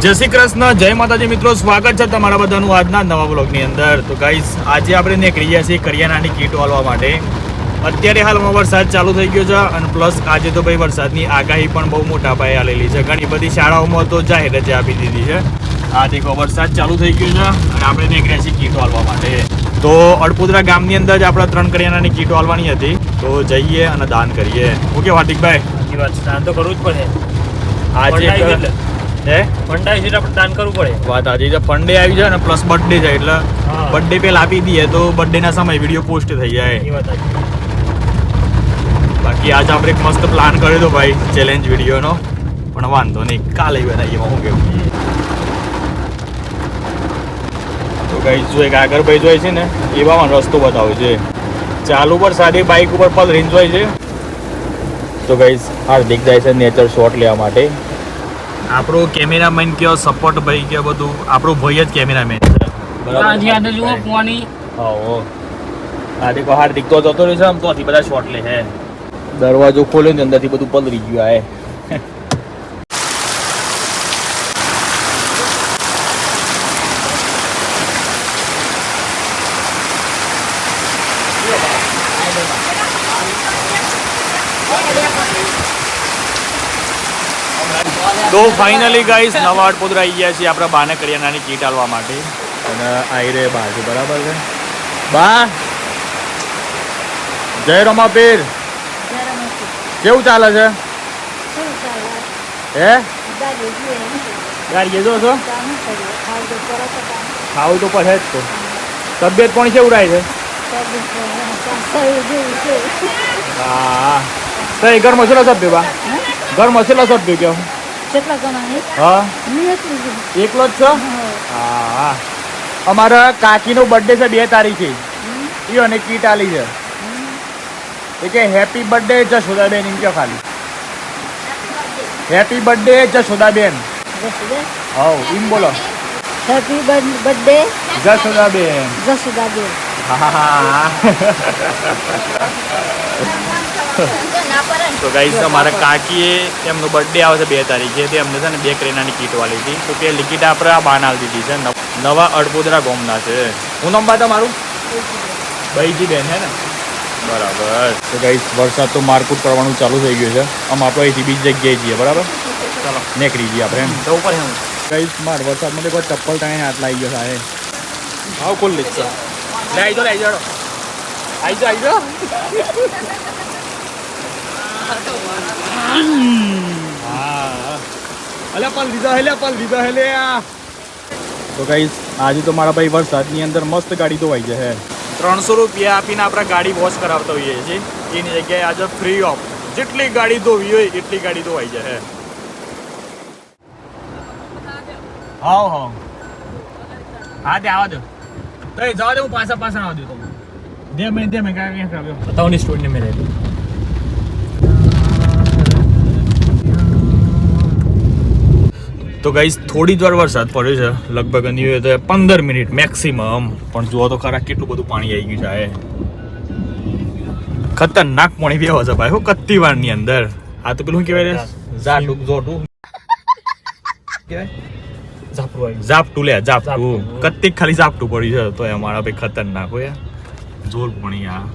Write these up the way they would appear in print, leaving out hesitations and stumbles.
જય શ્રી કૃષ્ણ, જય માતાજી મિત્રો, સ્વાગત છે તમારા બધાનું આજના નવા બ્લોગની અંદર. તો ગાઈસ આજે આપણે નીકળી ગયા છીએ કરિયાણાની કીટ વાળવા માટે. અત્યારે હાલમાં વરસાદ ચાલુ થઈ ગયો છે અને પ્લસ આજે તો ભાઈ વરસાદની આગાહી પણ બહુ મોટા પાયે આલેલી છે. ઘણી બધી શાળાઓમાં તો જાહેર રજા આપી દીધી છે. આ દેખો વરસાદ ચાલુ થઈ ગયો છે અને આપણે નીકળ્યા છીએ કીટ વાળવા માટે. તો અડપોદરા ગામની અંદર જ આપણે 3 કરિયાણાની કીટ વાળવાની હતી. તો જઈએ અને દાન કરીએ. ઓકે હાર્દિકભાઈ, દાન તો કરવું જ પડે. આજે ફંડાઈ છે આપણે દાન કરવું પડે. વાત આજે જે ફંડે આવી જાય ને પ્લસ બર્થડે છે એટલે બર્થડે પેલા આપી દઈએ તો બર્થડે ના સમય વિડીયો પોસ્ટ થઈ જાય. એ વાત સાચી. બાકી આજે આપણે એક મસ્ત પ્લાન કર્યો હતો ભાઈ ચેલેન્જ વિડીયોનો, પણ વાંધો નહીં, કાલે બનાવીએ. હું કેવું તો કઈ જો એક આગળ ભાઈ જોઈ છે ને એવામાં રસ્તો બતાવે છે. ચાલુ પર સારી બાઇક ઉપર પર રેન્જ હોય છે. તો ગાઈસ હાર્દિક જાય છે નેચર શોટ લેવા માટે. આપણો કેમેરામેન કયો સપોર્ટ ભાઈ કયો બધું આપણો ભાઈ જ કેમેરામેન છે. આજે આને જુઓ પાણી. હા આ દેખો હાર્દિક તો જતો રહ્યો છે આમ તો બધા શોટ લે છે. દરવાજો ખોલ્યો ને અંદરથી બધું પલરી ગયું આ. તો ફાઇનલી ગાઈસ નવા અડપોદરા આવી ગયા છીએ આપણા બાને કરિયાણાની કીટ આલવા માટે. અને આવી રે બહાર છે, બરાબર છે બા? જય રમાપીર, કેવું ચાલે છે? હે ગાડી જો છો ખાવું તો પડે જ. તો તબિયત પણ કેવું રહે છે? હા તો ઘરમાં છેલ્લો સભ્ય બા? ઘરમાં છેલ્લો સભ્ય કેવું? હા એકલો જ છો? હા અમારા કાકીનો બર્થડે છે 2 તારીખે. એ અને કીટ આલી છે. એ કે હેપી બર્થડે જશોદાબેન એમ કહો ખાલી. Happy birthday Jashodaben. હા એમ બોલો. Happy birthday Jashodaben. જસુદાબેન. હા તો ગાઈસ અમારા કાકીએ એમનો બર્થડે આવે છે 2 તારીખે. તે અમને છે ને 2 કરિયાણાની કીટ વાળી હતી. તો તે કીટ આપણે આ બાન આલી દીધી છે. નવા અડપોદરા ગામના છે. હું નામ બા તમારું? બૈજી બેન હે ને? બરાબર. તો ગાઈસ વરસાદ તો મારકુટ કરવાનું ચાલુ થઈ ગયું છે. આમ આપણે અહીંથી બીજી જગ્યાએ જઈએ, બરાબર? ચાલો નીકળી જઈએ આપણે. એમ જવું પડે. ગાઈસ માર વરસાદમાં તો કોઈ ચપ્પલ ટાઈને આટલા આવી ગયો સાહેબ. આવ ખોલ લે છે. લઈ જાઓ આવી જાઓ. તો ગાઈસ આજે તો મારા ભાઈ વરસાદની અંદર મસ્ત ગાડી ધોવાઈ જાય. 300 રૂપિયા આપીને આપણે ગાડી વોશ કરાવતા હોઈએ છીએ. એની જગ્યાએ આજે ફ્રી ઓફ જેટલી ગાડી ધોવી હોય એટલી ગાડી ધોવાઈ જાય. હા તે આવા દો તો જવા દે. હું પાછા આવવા દઉં તમને. દે મેં ક્યાં આવ્યો બતાવની સ્ટોરીને મેં રહી. તો ગાઈસ થોડી જ વાર વરસાદ પડ્યો છે, લગભગ નહીં હોય તો 15 મિનિટ મેક્સિમમ. પણ જુઓ તો ખરા કેટલું બધું પાણી આવી ગયું છે. ખતરનાક પાણી બેહો છે ભાઈ. હું કત્તી વારની અંદર. આ તો પેલું કહેવાય ઝાટું કત્તી ખાલી ઝાપટું પડ્યું છે તો અમારા ભાઈ ખતરનાક હોય જોર પાણી. આ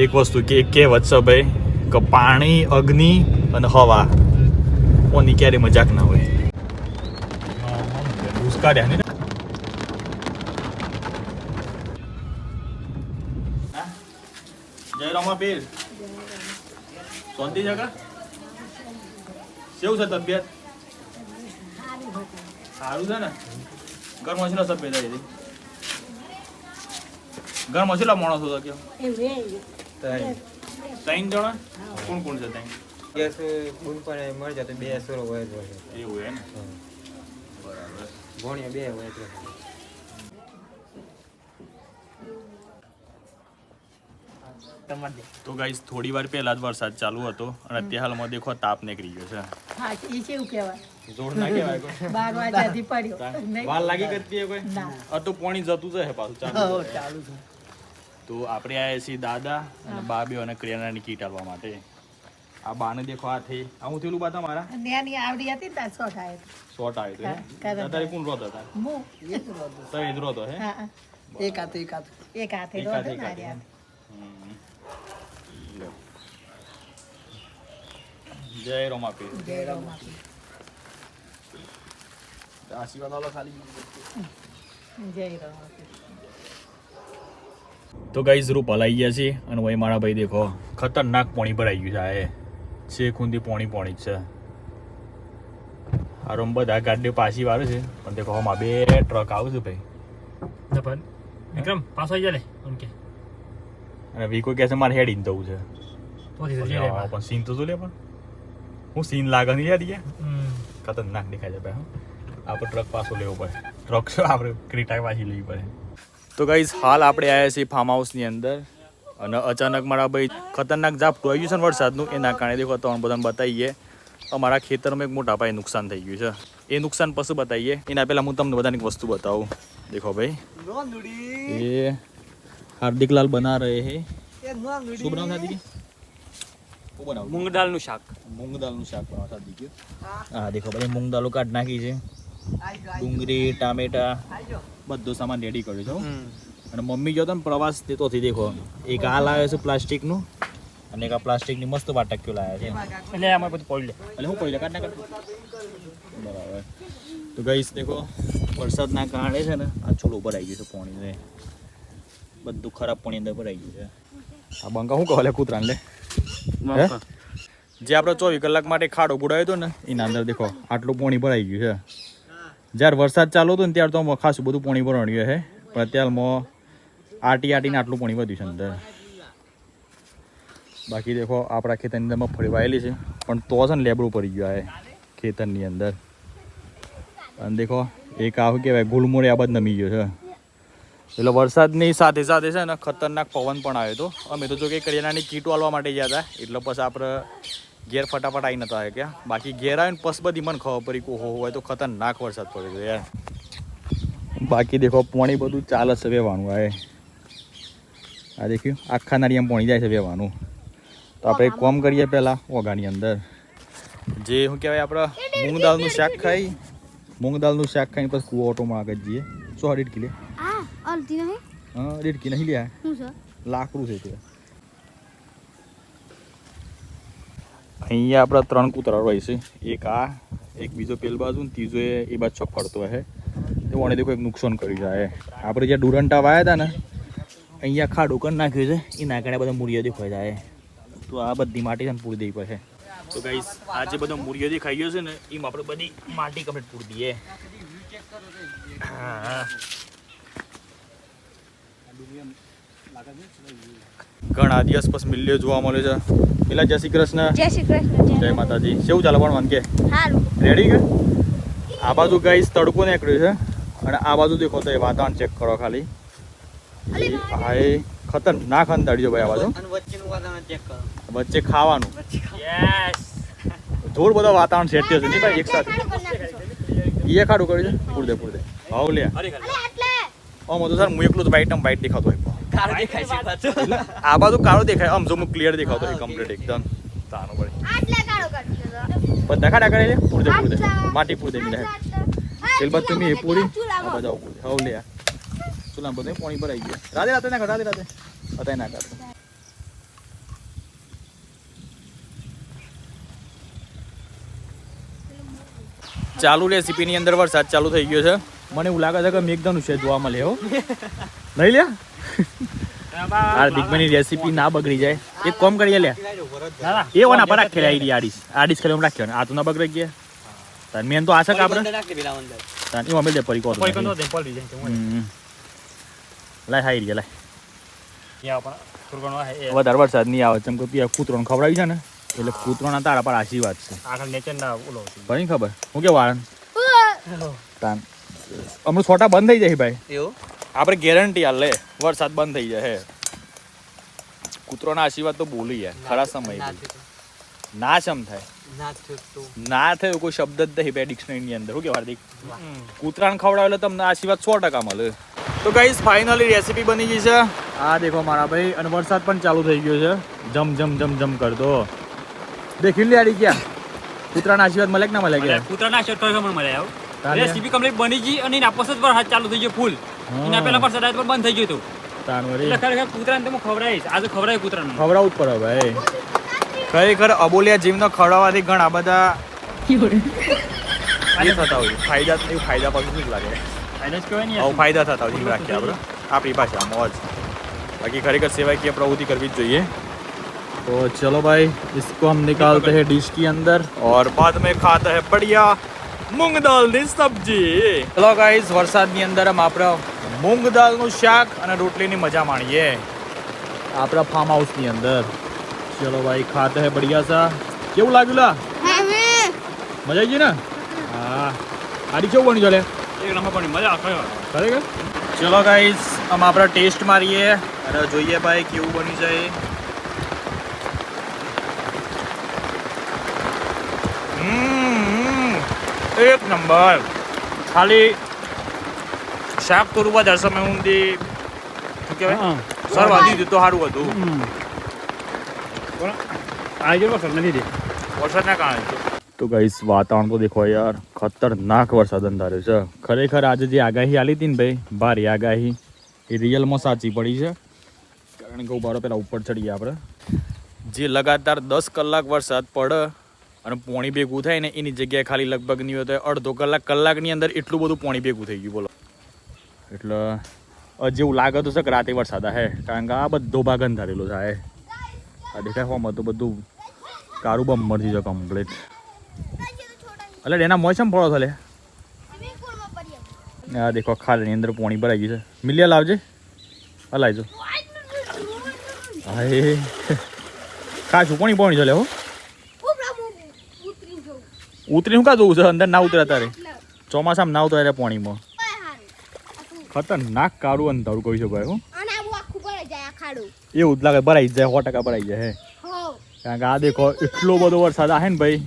એક વસ્તુ કે કહેવત છે ભાઈ કે પાણી, અગ્નિ અને હવા ઓની ક્યારે મજાક ના હોય. જય રમાપીર, શાંતિ જગા? કેવું છે તબિયત? સારું છે ને? ઘરમાં છેલ્લો સભ્ય થઈ? ઘરમાં છેલ્લા માણસો હતા કેમ? 3 જણા? કોણ છે? 3 ગેસ બૂન પણ મળી જાય તો 2 સોરો હોય જ હોય. એવું હે ને? બરાબર. ભણ્યા 2 હોય એટલે. તો ગાઈસ થોડી વાર પહેલા જ વરસાદ ચાલુ હતો અને અત્યારે હાલમાં દેખો તાપ નીકળી ગયો છે. હા એ કેવું કહેવાય? જોર ના કહેવાય કોઈ. 12 વાગ્યાથી પડ્યો. વાર લાગી કરતી કોઈ? આ તો પાણી જતું છે પાછું ચાલુ છે. તો આપણે આયા છીએ દાદા અને બાબીઓ અને કરિયાણાની કીટ આપવા માટે. આ બાને દેખો આ થઈ હું થયેલું બા તમારા નાની આવડી હતી ને તાર શોર્ટ આવે શોર્ટ આવ્યો હા, તો કરાતા. અત્યારે કોણ રોતો હતા હું તો ઇધરો તો હે હા એક હાથે એક હાથે એક હાથે, રોડ એક હાથે. માર્યા લ્યો. જય રોમાપી જય રમાપી આશીર્વાદ વાળો ખાલી જય રમાપી તો ગાઈઝ રૂપ હલાઈ ગયા છે અને ભાઈ મારા ભાઈ દેખો ખતરનાક પોણી ભરાઈ ગયું છે આ છે ખૂંદી પોણી જ છે આ રોમ બધા ગાડી પાછી વાળે છે પણ દેખો હમણાં 2 ટ્રક આવે છે ભાઈ જપન વિક્રમ પાછો આવી જા લે ઓન કે અને વીકો કહે છે મારે હેડીને જવું છે તો થી જઈ લે પણ સીન તો જો લે પણ હું સીન લાગે નહીં યાર યાર હમ ખતરનાક દેખાય છે ભાઈ આપણે ટ્રક પાછો લેવો પડે ટ્રક શું આપણે ક્રીટા પાછી લેવી પડે તો ગાઈઝ હાલ આપણે આવ્યા છીએ ફાર્મ હાઉસની અંદર અને અચાનક મારા ભાઈ ખતરનાક ઝાપટું આવી ગયું છે ને વરસાદનું એના કારણે દેખો તો બધાને બતાવીએ અમારા ખેતરમાં એક મોટા પાયે નુકસાન થઈ ગયું છે એ નુકસાન પછી બતાવીએ એના પહેલાં હું તમને બધાની એક વસ્તુ બતાવું દેખો ભાઈ એ હાર્દિકલાલ બના રહે હે શું બનાવ સાદી શું બનાવ મૂંગ દાળનું શાક મૂંગ દાળનું શાક બનાવ સાદી હા દેખો ભાઈ મૂંગ દાળ કાઢ નાખી છે ડુંગળી ટામેટા બધો સામાન રેડી કર્યો છો અને મમ્મી જો તમે પ્રવાસ તેતોથી દેખો એક આ લાવ્યો છે પ્લાસ્ટિકનું અને એક આ પ્લાસ્ટિકની મસ્ત વાટકીઓ લાવ્યા છે એટલે આમાં બધું પડી લે એટલે હું કોઈ કાઢ ના બરાબર તો ગઈશ દેખો વરસાદના કારણે છે ને આ છોડો ભરાઈ ગયું છે પાણી બધું ખરાબ પાણી અંદર ભરાઈ ગયું છે આ બંકા શું કહે કૂતરાને લે હે? જે આપણે 24 કલાક માટે ખાડો બુડાયો હતો ને એના અંદર દેખો આટલું પાણી ભરાઈ ગયું છે જ્યારે વરસાદ ચાલુ હતો ને ત્યારે તો ખાસું બધું પાણી ભરાણ્યું છે પણ અત્યારમાં આટીને આટલું પાણી વધ્યું છે અંદર બાકી દેખો આપણા ખેતરની અંદર મગફળી વાયેલી છે પણ તો છે ને લેબડું પડી ગયું છે ખેતરની અંદર અને દેખો એક આ શું કહેવાય ગુલમોડ આ બધું નમી ગયો છે એટલે વરસાદની સાથે સાથે છે ને ખતરનાક પવન પણ આવ્યો હતો અમે તો જો કે કરિયાણાની કીટ વાળવા માટે ગયા હતા એટલે પછી આપણે ઘેર ફટાફટ આવી નતા આવ્યા ક્યાં બાકી ઘેર આવીને પછી બધી મને ખબર પડી કે હોય તો ખતરનાક વરસાદ પડ્યો હતો યાર બાકી દેખો પાણી બધું ચાલે છે વેવાનું આ દેખ્યું આખા નાળિયામાં પાણી જાય છે વેવાનું તો આપણે એક કામ કરીએ પહેલાં ઓગાની અંદર જે શું કહેવાય આપણે મૂંગ દાળનું શાક ખાઈ મૂંગ દાળનું શાક ખાઈને પછી કૂવો ઓટોમાં આગળ જઈએ 100 રીટકી લે હા રીટકી નહીં લ્યા લાકડું છે તે અહીંયા આપણા 3 કૂતરા હોય છે એક આ એક બીજો પેલ બાજુ ને ત્રીજો એ બાજુ છક ફરતો હે તો ઓને દેખો એક નુકસાન કરી જાય આપણે જ્યાં ડુરંટા વાયા હતા ને અહીંયા ખાડો કરી નાખ્યું છે એના કારણે બધા મૂળિયા દેખાઈ જાય તો આ બધી માટી છે ને પૂરી દેવી પડે તો ગાઈસ આ જે બધો મૂળિયો દેખાઈ ગયો છે ને એમાં આપણે બધી માટી કમ્પ્લીટ પૂરી દઈએ હા ઘણા દિવસ પછી મિલ્યો જોવા મળ્યો છે પેલા જય શ્રી કૃષ્ણ જય માતાજી કેવું ચાલે પણ કે રેડી કે આ બાજુ ગાઈસ તડકો નીકળ્યો છે અને આ બાજુ દેખો તો એ વાતાવરણ ચેક કરો ખાલી હા એ ખતરનાક અંધાડ્યો ભાઈ આ બાજુ વચ્ચે ખાવાનું યસ જોર બધો વાતાવરણ સેટ થયો છે નહીં ભાઈ એક સાથે એ ખાડું કર્યું છે પૂર દે ભાવ લે આમ તો સર હું એકલું જ બાઈટ દેખાતો હોય એટલે આ બાજુ કાળો દેખાય આમ જો હું ક્લિયર દેખાતો હોય કમ્પ્લીટ એકદમ તાનો પડે પણ દેખા ડાકડે લે પૂર દે માટી પૂર દે મિલે તેલ બાદ તમે એ પૂરી આ બાજુ પૂર હાવ લે ચૂલા બધે પાણી ભરાઈ ગયું રાતે ના કર રાતે અત્યારે ના કર ચાલુ રેસીપીની અંદર વરસાદ ચાલુ થઈ ગયો છે મને એવું લાગે છે કે મેઘધનુષ છે જોવા મળે હો નહીં લે હાર્દિકભાઈની રેસીપી ના બગડી જાય એક કામ કરીએ લે એ ઓના પર રાખે આઈડી આડીસ ખાલી રાખ્યો આ તો ના બગડી ગયા તાર મેન તો આશા આપણે તાર એ મમ્મી દે પરી કો લાય હાઈ ગયા લાય વધારે વરસાદ નહીં આવે ચમ કે કૂતરોને ખવડાવી છે ને એટલે કૂતરોના તારા પર આશીર્વાદ છે આખા નેચર ના ઓલો ભાઈ ખબર હું કે વાળન તાન હમણાં છોટા બંધ થઈ જાય ભાઈ એવું આપણે ગેરંટી હાલ લે વરસાદ બંધ થઈ જાય હે કૂતરોના આશીર્વાદ તો બોલી યાર ખરા સમય ના ચમ થાય ના થાય કોઈ શબ્દ જ નહીં બે ડિક્શનરીની અંદર શું કે હાર્દિક કૂતરાને ખવડાવે એટલે તમને આશીર્વાદ 100% મળે તો ગાઈસ ફાઇનલી રેસીપી બની ગઈ છે આ દેખો મારા ભાઈ અને વરસાદ પણ ચાલુ થઈ ગયો છે જમ કરતો દેખી લે આડી ગયા કૂતરાના આશીર્વાદ મળે કે ના મળે ગયા કૂતરાના શર્ટ તો મને મળે આવ તારે? રેસીપી કમ્પ્લીટ બની ગઈ અને એના પછી જ હાથ ચાલુ થઈ ગયો ફૂલ એના પહેલા પર સદાય પર બંધ થઈ ગયું હતું તાનવરી એટલે ખરેખર કૂતરાને તો હું ખવડાવીશ આજે ખવડાય કૂતરાને ખવડાવવું જ પડે ભાઈ ખરેખર અબોલિયા જીવનો ખવડાવવાથી ઘણા બધા એ થતા હોય ફાયદા એવું ફાયદા પાછું શું લાગે ફાયદા જ કહેવાય ને આવું ફાયદા થતા હોય જીવ રાખીએ આપણે આપણી ભાષા મોજ बाकी खरेखर सेवाकीय प्रवृत्ति करनी चाहिए तो चलो भाई इसको हम निकालते हैं डिश के अंदर और बाद में खाता है बढ़िया मूंग दाल ની સબ્જી ચલો ગાઈસ વરસાદની અંદર हम આપણે મૂંગ દાળનું શાક અને રોટલીની મજા માણીએ આપણા ફાર્મ હાઉસની અંદર ચલો ભાઈ ખાતે હે बढ़िया सा કેવું લાગ્યું લા મજા આવી ગઈ ને હા આડી કેવું બની ચાલે એક નંબર પણ મજા આવે ખરેખર ચલો ગાઈસ हम આપણે ટેસ્ટ મારીએ અને જોઈએ ભાઈ કેવું બની જાય એક નંબર ખાલી શાક થોડું વધારે સમય ઊંધી શું કહેવાય સરવા દીધું તો સારું હતું આજે વરસાદ નથી દે વરસાદના કારણે તો ગાઈસ વાતાવરણ તો દેખો યાર ખતરનાક વરસાદ અંધાર્યો છે ખરેખર આજે જે આગાહી આલી હતી ને ભાઈ ભારી આગાહી એ રિયલમાં સાચી પડી છે કારણ કે ઉભારો પહેલાં ઉપર ચડીએ આપણે જે લગાતાર 10 કલાક વરસાદ પડે અને પોણી ભેગું થાય ને એની જગ્યાએ ખાલી લગભગ નહીં હોય તો અડધો કલાકની અંદર એટલું બધું પોણી ભેગું થઈ ગયું બોલો એટલે જેવું લાગે તો છે કે રાતે વરસાદ હે કારણ કે આ બધો ભાગ અંધારેલો છે આ દેખાય હોમાં તો બધું કારું બમ્બર થઈ જાય કમ્પ્લીટ એટલે એના મોસમ ફળો થલે આ દેખો ખાલની અંદર પોણી ભરાઈ ગયું છે મિલિયા લાવજે હલાવજો હા ખાસું પોણી ચાલે હો ઉતરી શું કા જોવું છે અંદર ના ઉતરે તારે ચોમાસામાં ના ઉતરે પાણીમાં ખતરનાક કારું અંધારું કહી શકાય હું એવું જ લાગે ભરાઈ જ જાય 100% ભરાઈ જાય હે કારણ કે આ દેખો એટલો બધો વરસાદ આવે ને ભાઈ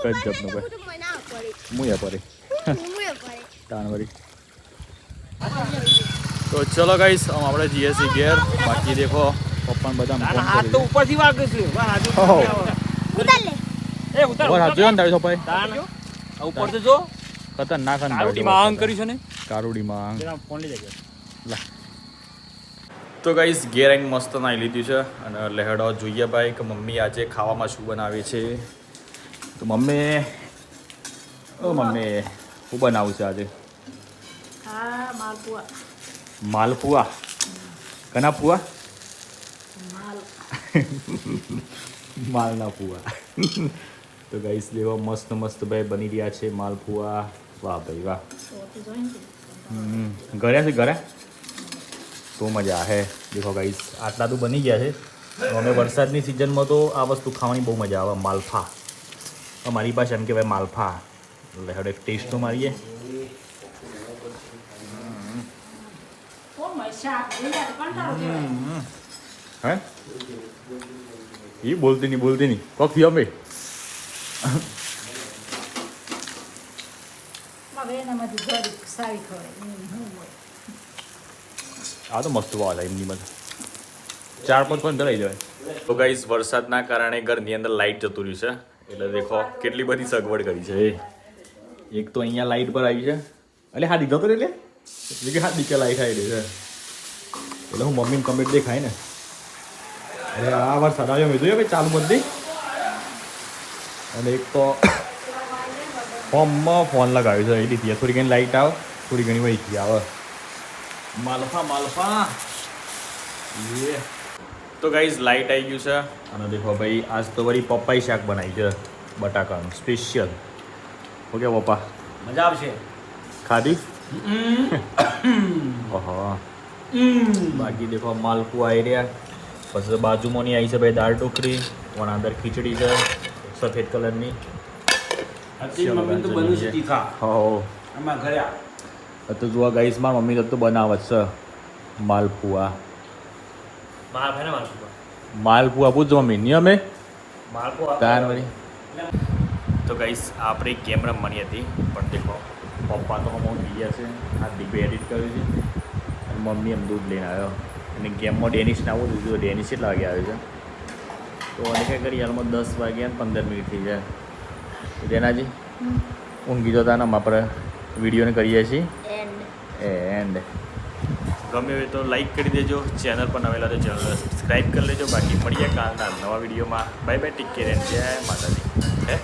ગજબનો ભાઈ મુયા પડે તાનવરી તો ચલો ગાઈસ આપણે જઈએ છીએ ઘેર બાકી દેખો પપ્પાને બધા હાથ તો ઉપરથી વાગે છે એ ઉતાર વરસાદ જોયો ને તારી સોપાઈ ઉપર તો જો ખતરનાક કારુડી માંગ કરી છે ને કારુડી માંગ ફોન લઈ જાય લા તો ગાઈસ ઘેર આવીને મસ્ત નાઈ લીધું છે અને લહેડો જોઈએ ભાઈ કે મમ્મી આજે ખાવામાં શું બનાવે છે તો મમ્મી શું બનાવું છે આજે હા માલપુઆ માલપુઆ કના પુઆ માલના પુઆ તો ગાઈસ લેવા મસ્ત મસ્ત ભાઈ બની રહ્યા છે માલપુઆ વાહ ભાઈ વાહ ઘરે છે ઘરે તો મજા હે દેખો ગાઈસ આટલા તો બની ગયા છે અમે વરસાદની સિઝનમાં તો આ વસ્તુ ખાવાની બહુ મજા આવે માલફા અમારી પાસે એમ કહેવાય માલફા એટલે હવે એક ટેસ્ટ તો મારીએ હે એ બોલતી નહીં કોક અમે આ તો મસ્ત વાત એમની મજા 4-5 પણ ધરાઈ જાય તો ગાઈસ વરસાદના કારણે ઘરની અંદર લાઇટ જતું રહ્યું છે એટલે દેખો કેટલી બધી સગવડ કરી છે એક તો અહીંયા લાઇટ પર આવી છે એટલે હા દીધો તો એટલે હાથ દીકે લાઇટ આવી છે એટલે હું મમ્મીને કમેન્ટ દેખાય ને અરે આ વરસાદ આવ્યો મેં જોયો ભાઈ ચાલુ બધી અને એક તો ફોનમાં ફોન લગાવ્યો છે એ લીધી થોડી ઘણી લાઇટ આવે થોડી ઘણી વહીથી આવે માલફા એ તો ગાઈઝ લાઇટ આવી ગયું છે અને દેખો ભાઈ આજ તો વળી પપ્પાઈ શાક બનાવી છે બટાકાનું સ્પેશિયલ ઓકે પપ્પા મજા આવશે ખાધી ઓહો બાકી દેખો માલપુઆ આવી રહ્યા પછી બાજુમાં ની આવી છે ભાઈ દાળ ઢોકળી પણ અંદર ખીચડી છે સફેદ કલરની તો જોવા ગાઈસ મારા મમ્મી તો બનાવત છે માલપુઆ માલપુઆ પૂછો મમ્મી નહીં અમે તાર વળી તો ગાઈસ આપણે કેમ રમવાની હતી પણ દેખો પપ્પા તો અમાઉન્ટ ગયા છે આ દીપે એડિટ કર્યું છે અને મમ્મી એમ દૂધ લઈને આવ્યો અને ગેમમાં ડેનિશ ના આવું દીધું ડેનિશ કેટલા વાગે આવ્યો છે તો અને કંઈ કરી હાલમાં 10 વાગ્યા ને 15 મિનિટ થઈ જાય તો જેનાજી ઊંઘી જતા ને આપણે વિડીયોને કરીએ છીએ એન્ડ ગમે હોય તો લાઈક કરી દેજો, ચેનલ પર નવેલા તો ચેનલ સબસ્ક્રાઈબ કરી લેજો. બાકી મળીએ કાલના નવા વિડીયોમાં. Bye bye, take care and જય માતાજી. હે